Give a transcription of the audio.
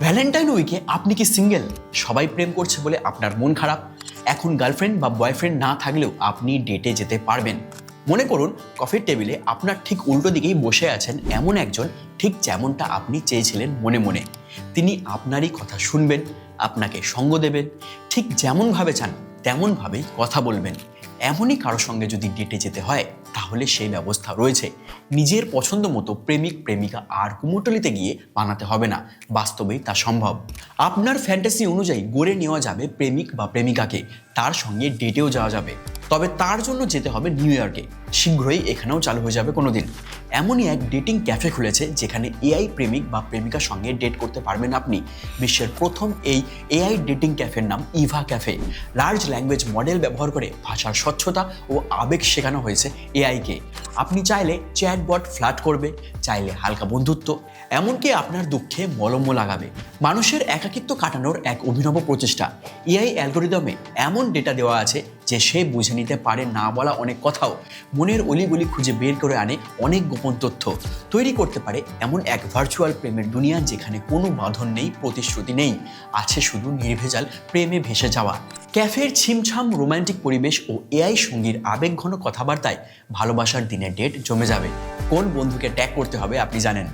Valentine উইকে আপনি কি সিঙ্গেল? সবাই প্রেম করছে বলে আপনার মন খারাপ? এখন গার্লফ্রেন্ড বা বয়ফ্রেন্ড না থাকলেও আপনি ডেটে যেতে পারবেন। মনে করুন কফির টেবিলে আপনার ঠিক উল্টো দিকেই বসে আছেন এমন একজন, ঠিক যেমনটা আপনি চেয়েছিলেন মনে মনে। তিনি আপনারই কথা শুনবেন, আপনাকে সঙ্গ দেবেন, ঠিক যেমনভাবে চান তেমনভাবেই কথা বলবেন। এমনই কারো সঙ্গে যদি ডেটে যেতে হয় তাহলে সেই ব্যবস্থা রয়েছে। নিজের পছন্দ মতো প্রেমিক প্রেমিকা আর কুমোরটুলিতে গিয়ে বানাতে হবে না, বাস্তবেই তা সম্ভব। আপনার ফ্যান্টাসি অনুযায়ী গড়ে নেওয়া যাবে প্রেমিক বা প্রেমিকাকে, তার সঙ্গে ডেটেও যাওয়া যাবে। তবে তার জন্য যেতে হবে নিউ ইয়র্কে। শীঘ্রই এখানেও চালু হয়ে যাবে কোনো দিন। এমনই এক ডেটিং ক্যাফে খুলেছে যেখানে এআই প্রেমিক বা প্রেমিকার সঙ্গে ডেট করতে পারবেন আপনি। বিশ্বের প্রথম এই এআই ডেটিং ক্যাফের নাম Eva cafe. Large language model ব্যবহার করে ভাষার স্বচ্ছতা ও আবেগ শেখানো হয়েছে এআইকে। আপনি চাইলে চ্যাটবট ফ্লার্ট করবে, চাইলে হালকা বন্ধুত্ব, এমনকি আপনার দুঃখে মলমও লাগাবে। মানুষের একাকিত্ব কাটানোর এক অভিনব প্রচেষ্টা। এআই অ্যালগোরিদমে এমন ডেটা দেওয়া আছে যে সে বুঝে নিতে পারে না বলা অনেক কথাও, মনের অলিগলি খুঁজে বের করে আনে অনেক গোপন তথ্য। তৈরি করতে পারে এমন এক ভার্চুয়াল প্রেমের দুনিয়া যেখানে কোনো বাঁধন নেই, প্রতিশ্রুতি নেই, আছে শুধু নির্ভেজাল প্রেমে ভেসে যাওয়া। ক্যাফের ছিমছাম রোমান্টিক পরিবেশ ও এআই সঙ্গীর আবেগঘন কথাবার্তায় ভালোবাসার দিনে ডেট জমে যাবে। কোন বন্ধুকে ট্যাগ করতে হবে আপনি জানেন।